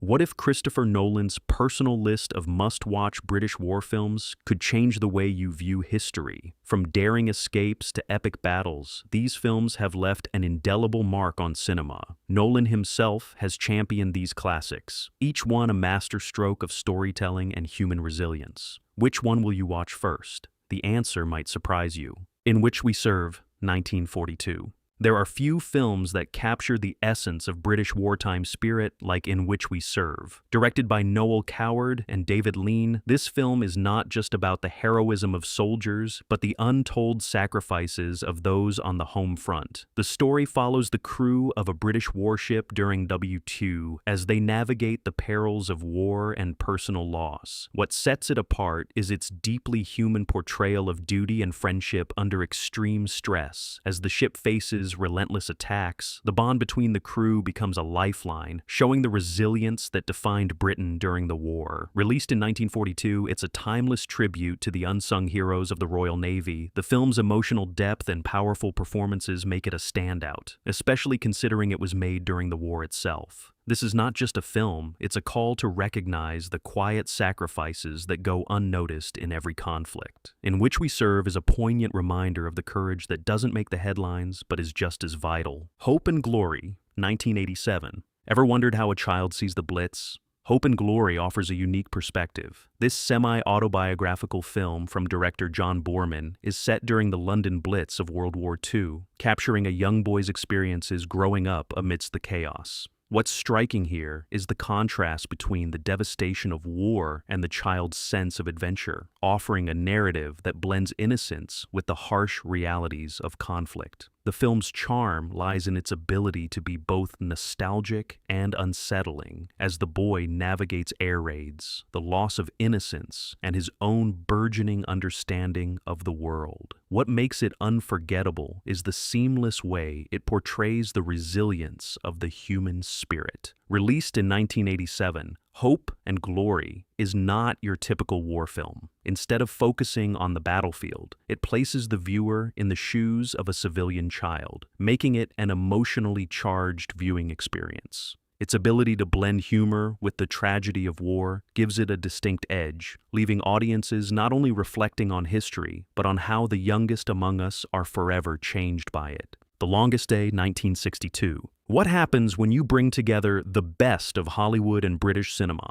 What if Christopher Nolan's personal list of must-watch British war films could change the way you view history? From daring escapes to epic battles, these films have left an indelible mark on cinema. Nolan himself has championed these classics, each one a masterstroke of storytelling and human resilience. Which one will you watch first? The answer might surprise you. In Which We Serve, 1942. There are few films that capture the essence of British wartime spirit like In Which We Serve. Directed by Noel Coward and David Lean, this film is not just about the heroism of soldiers, but the untold sacrifices of those on the home front. The story follows the crew of a British warship during WWII as they navigate the perils of war and personal loss. What sets it apart is its deeply human portrayal of duty and friendship under extreme stress. As the ship faces relentless attacks, the bond between the crew becomes a lifeline, showing the resilience that defined Britain during the war. Released in 1942, it's a timeless tribute to the unsung heroes of the Royal Navy. The film's emotional depth and powerful performances make it a standout, especially considering it was made during the war itself. This is not just a film, it's a call to recognize the quiet sacrifices that go unnoticed in every conflict. In Which We Serve is a poignant reminder of the courage that doesn't make the headlines but is just as vital. Hope and Glory, 1987. Ever wondered how a child sees the Blitz? Hope and Glory offers a unique perspective. This semi-autobiographical film from director John Boorman is set during the London Blitz of World War II, capturing a young boy's experiences growing up amidst the chaos. What's striking here is the contrast between the devastation of war and the child's sense of adventure, offering a narrative that blends innocence with the harsh realities of conflict. The film's charm lies in its ability to be both nostalgic and unsettling as the boy navigates air raids, the loss of innocence, and his own burgeoning understanding of the world. What makes it unforgettable is the seamless way it portrays the resilience of the human spirit. Released in 1987, Hope and Glory is not your typical war film. Instead of focusing on the battlefield, it places the viewer in the shoes of a civilian child, making it an emotionally charged viewing experience. Its ability to blend humor with the tragedy of war gives it a distinct edge, leaving audiences not only reflecting on history, but on how the youngest among us are forever changed by it. The Longest Day, 1962. What happens when you bring together the best of Hollywood and British cinema?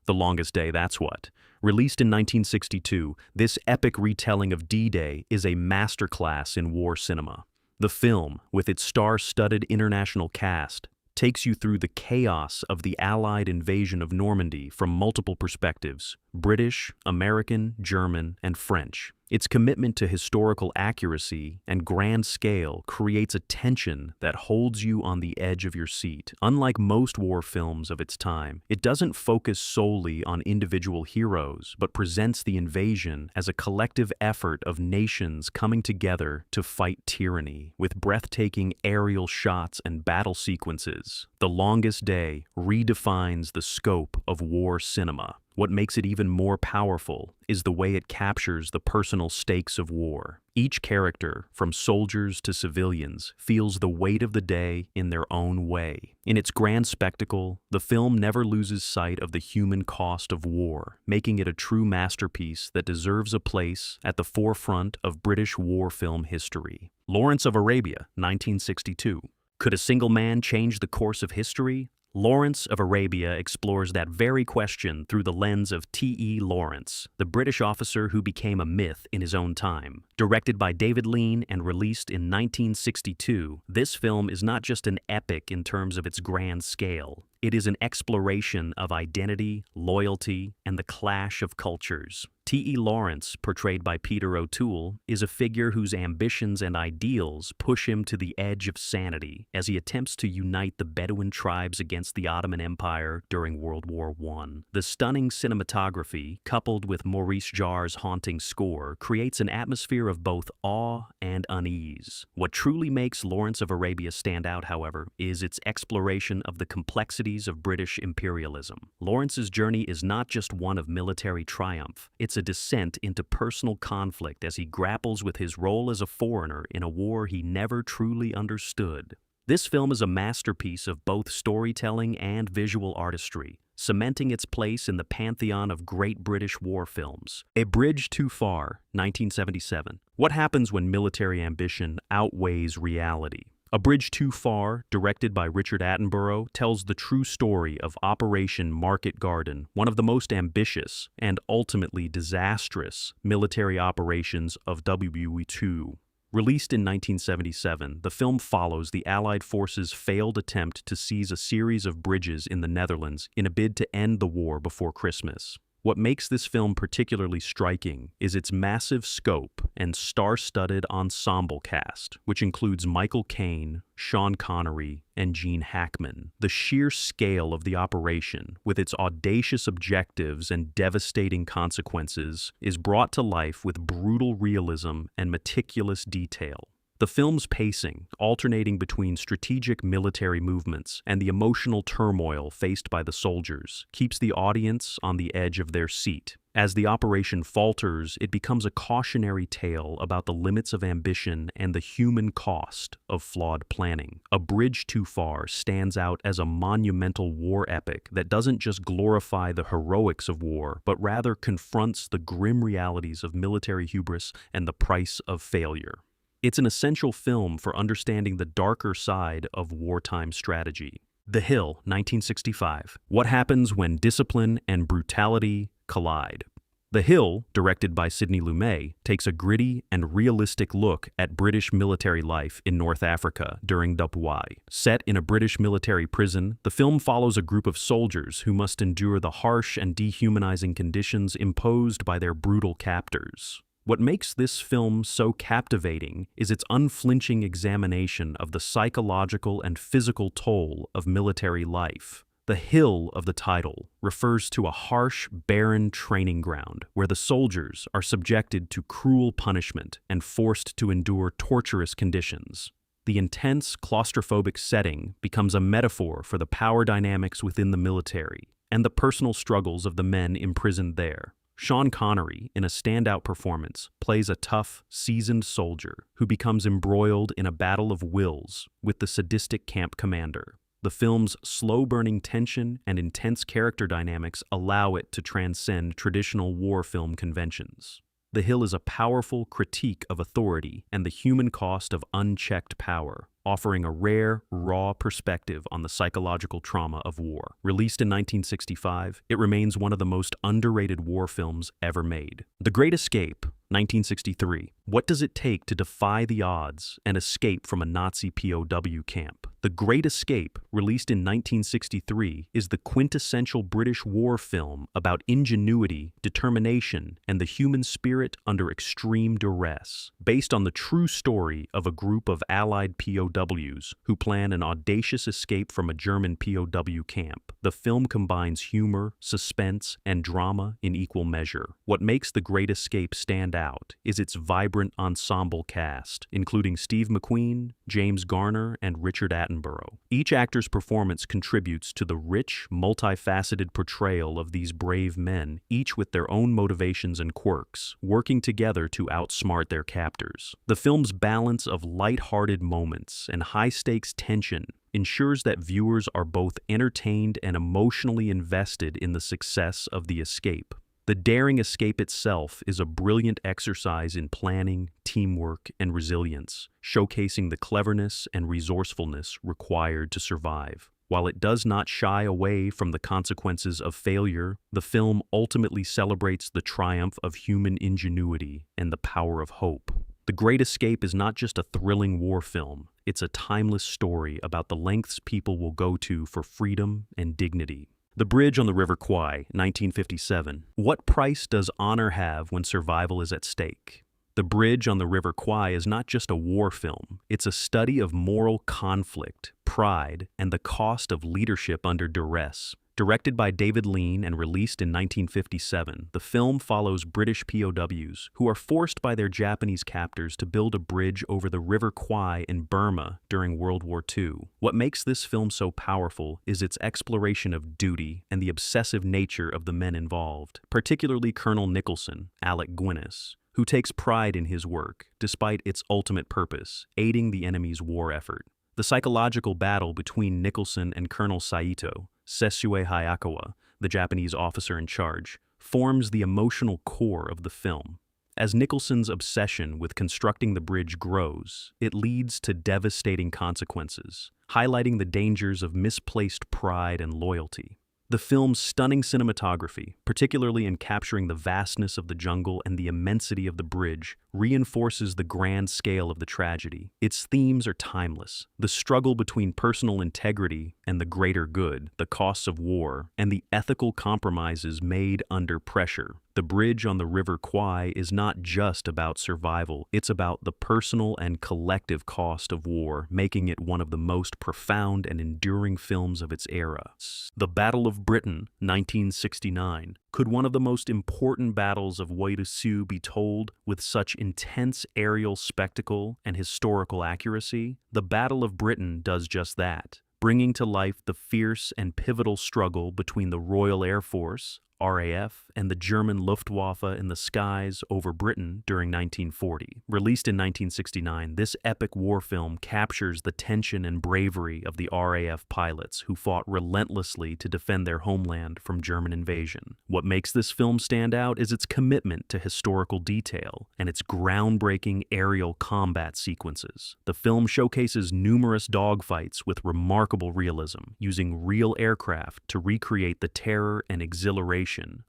The Longest Day, that's what. Released in 1962, this epic retelling of D-Day is a masterclass in war cinema. The film, with its star-studded international cast, takes you through the chaos of the Allied invasion of Normandy from multiple perspectives: British, American, German, and French. Its commitment to historical accuracy and grand scale creates a tension that holds you on the edge of your seat. Unlike most war films of its time, it doesn't focus solely on individual heroes, but presents the invasion as a collective effort of nations coming together to fight tyranny. With breathtaking aerial shots and battle sequences, The Longest Day redefines the scope of war cinema. What makes it even more powerful is the way it captures the personal stakes of war. Each character, from soldiers to civilians, feels the weight of the day in their own way. In its grand spectacle, the film never loses sight of the human cost of war, making it a true masterpiece that deserves a place at the forefront of British war film history. Lawrence of Arabia, 1962. Could a single man change the course of history? Lawrence of Arabia explores that very question through the lens of T.E. Lawrence, the British officer who became a myth in his own time. Directed by David Lean and released in 1962, this film is not just an epic in terms of its grand scale. It is an exploration of identity, loyalty, and the clash of cultures. T.E. Lawrence, portrayed by Peter O'Toole, is a figure whose ambitions and ideals push him to the edge of sanity as he attempts to unite the Bedouin tribes against the Ottoman Empire during World War I. The stunning cinematography, coupled with Maurice Jarre's haunting score, creates an atmosphere of both awe and unease. What truly makes Lawrence of Arabia stand out, however, is its exploration of the complexities of British imperialism. Lawrence's journey is not just one of military triumph, it's a descent into personal conflict as he grapples with his role as a foreigner in a war he never truly understood. This film is a masterpiece of both storytelling and visual artistry, cementing its place in the pantheon of great British war films. A Bridge Too Far, 1977. What happens when military ambition outweighs reality? A Bridge Too Far, directed by Richard Attenborough, tells the true story of Operation Market Garden, one of the most ambitious and ultimately disastrous military operations of WWII. Released in 1977, the film follows the Allied forces' failed attempt to seize a series of bridges in the Netherlands in a bid to end the war before Christmas. What makes this film particularly striking is its massive scope and star-studded ensemble cast, which includes Michael Caine, Sean Connery, and Gene Hackman. The sheer scale of the operation, with its audacious objectives and devastating consequences, is brought to life with brutal realism and meticulous detail. The film's pacing, alternating between strategic military movements and the emotional turmoil faced by the soldiers, keeps the audience on the edge of their seat. As the operation falters, it becomes a cautionary tale about the limits of ambition and the human cost of flawed planning. A Bridge Too Far stands out as a monumental war epic that doesn't just glorify the heroics of war, but rather confronts the grim realities of military hubris and the price of failure. It's an essential film for understanding the darker side of wartime strategy. The Hill, 1965. What happens when discipline and brutality collide? The Hill, directed by Sidney Lumet, takes a gritty and realistic look at British military life in North Africa during WWII. Set in a British military prison, the film follows a group of soldiers who must endure the harsh and dehumanizing conditions imposed by their brutal captors. What makes this film so captivating is its unflinching examination of the psychological and physical toll of military life. The hill of the title refers to a harsh, barren training ground where the soldiers are subjected to cruel punishment and forced to endure torturous conditions. The intense, claustrophobic setting becomes a metaphor for the power dynamics within the military and the personal struggles of the men imprisoned there. Sean Connery, in a standout performance, plays a tough, seasoned soldier who becomes embroiled in a battle of wills with the sadistic camp commander. The film's slow-burning tension and intense character dynamics allow it to transcend traditional war film conventions. The Hill is a powerful critique of authority and the human cost of unchecked power, offering a rare, raw perspective on the psychological trauma of war. Released in 1965, it remains one of the most underrated war films ever made. The Great Escape, 1963. What does it take to defy the odds and escape from a Nazi POW camp? The Great Escape, released in 1963, is the quintessential British war film about ingenuity, determination, and the human spirit under extreme duress. Based on the true story of a group of Allied POWs who plan an audacious escape from a German POW camp, the film combines humor, suspense, and drama in equal measure. What makes The Great Escape stand out is its vibrant ensemble cast, including Steve McQueen, James Garner, and Richard Attenborough. Each actor's performance contributes to the rich, multifaceted portrayal of these brave men, each with their own motivations and quirks, working together to outsmart their captors. The film's balance of light-hearted moments and high-stakes tension ensures that viewers are both entertained and emotionally invested in the success of the escape. The daring escape itself is a brilliant exercise in planning, teamwork, and resilience, showcasing the cleverness and resourcefulness required to survive. While it does not shy away from the consequences of failure, the film ultimately celebrates the triumph of human ingenuity and the power of hope. The Great Escape is not just a thrilling war film, it's a timeless story about the lengths people will go to for freedom and dignity. The Bridge on the River Kwai, 1957. What price does honor have when survival is at stake? The Bridge on the River Kwai is not just a war film, it's a study of moral conflict, pride, and the cost of leadership under duress. Directed by David Lean and released in 1957, the film follows British POWs who are forced by their Japanese captors to build a bridge over the River Kwai in Burma during World War II. What makes this film so powerful is its exploration of duty and the obsessive nature of the men involved, particularly Colonel Nicholson, Alec Guinness, who takes pride in his work, despite its ultimate purpose, aiding the enemy's war effort. The psychological battle between Nicholson and Colonel Saito, Sesue Hayakawa, the Japanese officer in charge, forms the emotional core of the film. As Nicholson's obsession with constructing the bridge grows, it leads to devastating consequences, highlighting the dangers of misplaced pride and loyalty. The film's stunning cinematography, particularly in capturing the vastness of the jungle and the immensity of the bridge, reinforces the grand scale of the tragedy. Its themes are timeless. The struggle between personal integrity and the greater good, the costs of war, and the ethical compromises made under pressure. The bridge on the river Kwai is not just about survival, it's about the personal and collective cost of war, making it one of the most profound and enduring films of its era. The Battle of Britain, 1969. Could one of the most important battles of WWII be told with such intense aerial spectacle and historical accuracy? The Battle of Britain does just that, bringing to life the fierce and pivotal struggle between the Royal Air Force, RAF, and the German Luftwaffe in the skies over Britain during 1940. Released in 1969, this epic war film captures the tension and bravery of the RAF pilots who fought relentlessly to defend their homeland from German invasion. What makes this film stand out is its commitment to historical detail and its groundbreaking aerial combat sequences. The film showcases numerous dogfights with remarkable realism, using real aircraft to recreate the terror and exhilaration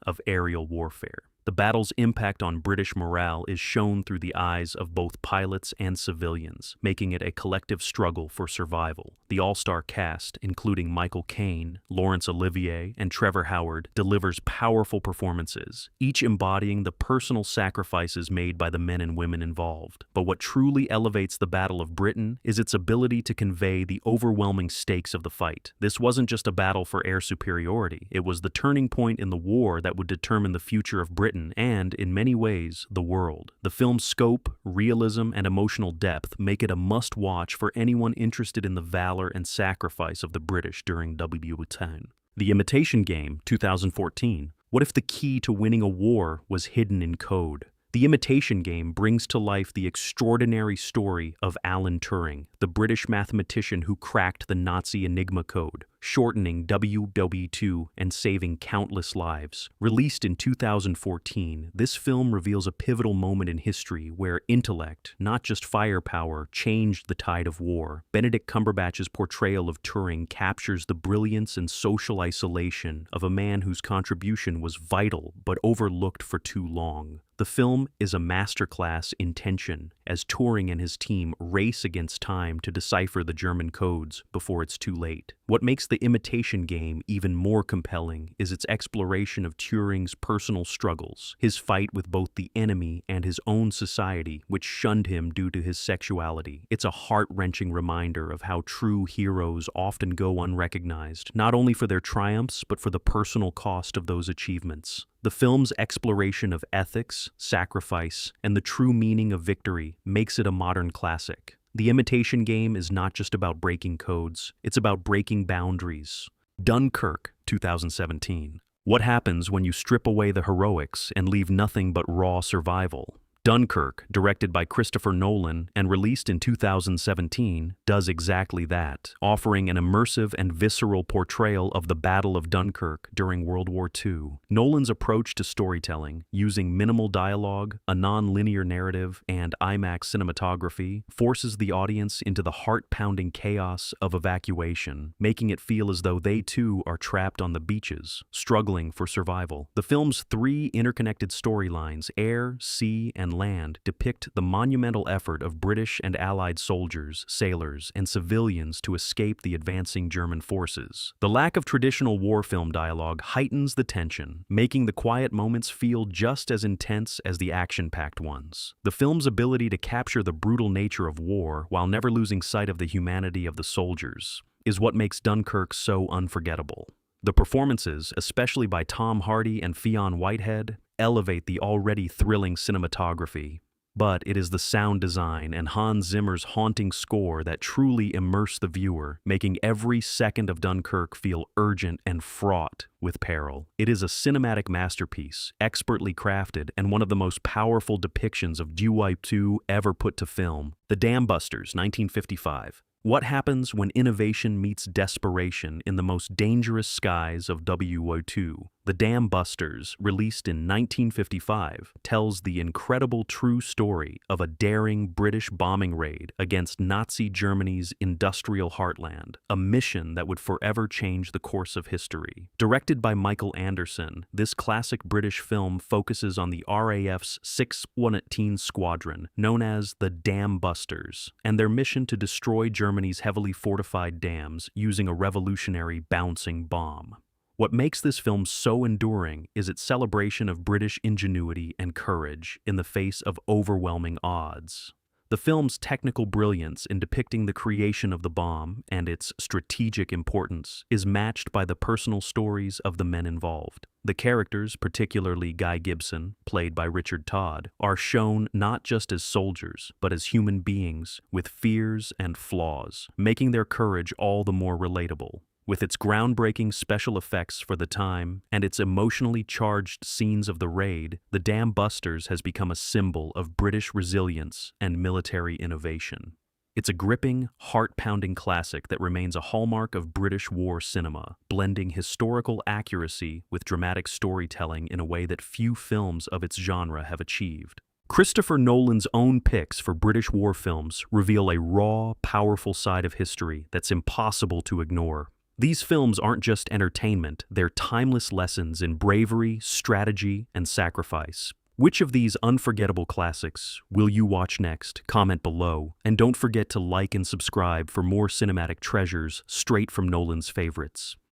of aerial warfare. The battle's impact on British morale is shown through the eyes of both pilots and civilians, making it a collective struggle for survival. The all-star cast, including Michael Caine, Laurence Olivier, and Trevor Howard, delivers powerful performances, each embodying the personal sacrifices made by the men and women involved. But what truly elevates the Battle of Britain is its ability to convey the overwhelming stakes of the fight. This wasn't just a battle for air superiority, it was the turning point in the war that would determine the future of Britain and, in many ways, the world. The film's scope, realism, and emotional depth make it a must-watch for anyone interested in the valor and sacrifice of the British during WWII. The Imitation Game, 2014. What if the key to winning a war was hidden in code? The Imitation Game brings to life the extraordinary story of Alan Turing, the British mathematician who cracked the Nazi Enigma code, shortening WWII and saving countless lives. Released in 2014, this film reveals a pivotal moment in history where intellect, not just firepower, changed the tide of war. Benedict Cumberbatch's portrayal of Turing captures the brilliance and social isolation of a man whose contribution was vital but overlooked for too long. The film is a masterclass in tension as Turing and his team race against time to decipher the German codes before it's too late. What makes The Imitation Game even more compelling is its exploration of Turing's personal struggles, his fight with both the enemy and his own society, which shunned him due to his sexuality. It's a heart-wrenching reminder of how true heroes often go unrecognized, not only for their triumphs, but for the personal cost of those achievements. The film's exploration of ethics, sacrifice, and the true meaning of victory makes it a modern classic. The Imitation Game is not just about breaking codes, it's about breaking boundaries. Dunkirk, 2017. What happens when you strip away the heroics and leave nothing but raw survival? Dunkirk, directed by Christopher Nolan and released in 2017, does exactly that, offering an immersive and visceral portrayal of the Battle of Dunkirk during World War II. Nolan's approach to storytelling, using minimal dialogue, a non-linear narrative, and IMAX cinematography, forces the audience into the heart-pounding chaos of evacuation, making it feel as though they too are trapped on the beaches, struggling for survival. The film's three interconnected storylines, air, sea, and land, depict the monumental effort of British and Allied soldiers, sailors, and civilians to escape the advancing German forces. The lack of traditional war film dialogue heightens the tension, making the quiet moments feel just as intense as the action-packed ones. The film's ability to capture the brutal nature of war while never losing sight of the humanity of the soldiers is what makes Dunkirk so unforgettable. The performances, especially by Tom Hardy and Fionn Whitehead, elevate the already thrilling cinematography, but it is the sound design and Hans Zimmer's haunting score that truly immerse the viewer, making every second of Dunkirk feel urgent and fraught with peril. It is a cinematic masterpiece, expertly crafted, and one of the most powerful depictions of WWII ever put to film. The Dam Busters, 1955. What happens when innovation meets desperation in the most dangerous skies of WWII? The Dam Busters, released in 1955, tells the incredible true story of a daring British bombing raid against Nazi Germany's industrial heartland, a mission that would forever change the course of history. Directed by Michael Anderson, this classic British film focuses on the RAF's 618 Squadron, known as the Dam Busters, and their mission to destroy Germany's heavily fortified dams using a revolutionary bouncing bomb. What makes this film so enduring is its celebration of British ingenuity and courage in the face of overwhelming odds. The film's technical brilliance in depicting the creation of the bomb and its strategic importance is matched by the personal stories of the men involved. The characters, particularly Guy Gibson, played by Richard Todd, are shown not just as soldiers, but as human beings with fears and flaws, making their courage all the more relatable. With its groundbreaking special effects for the time and its emotionally charged scenes of the raid, The Dam Busters has become a symbol of British resilience and military innovation. It's a gripping, heart-pounding classic that remains a hallmark of British war cinema, blending historical accuracy with dramatic storytelling in a way that few films of its genre have achieved. Christopher Nolan's own picks for British war films reveal a raw, powerful side of history that's impossible to ignore. These films aren't just entertainment, they're timeless lessons in bravery, strategy, and sacrifice. Which of these unforgettable classics will you watch next? Comment below, and don't forget to like and subscribe for more cinematic treasures straight from Nolan's favorites.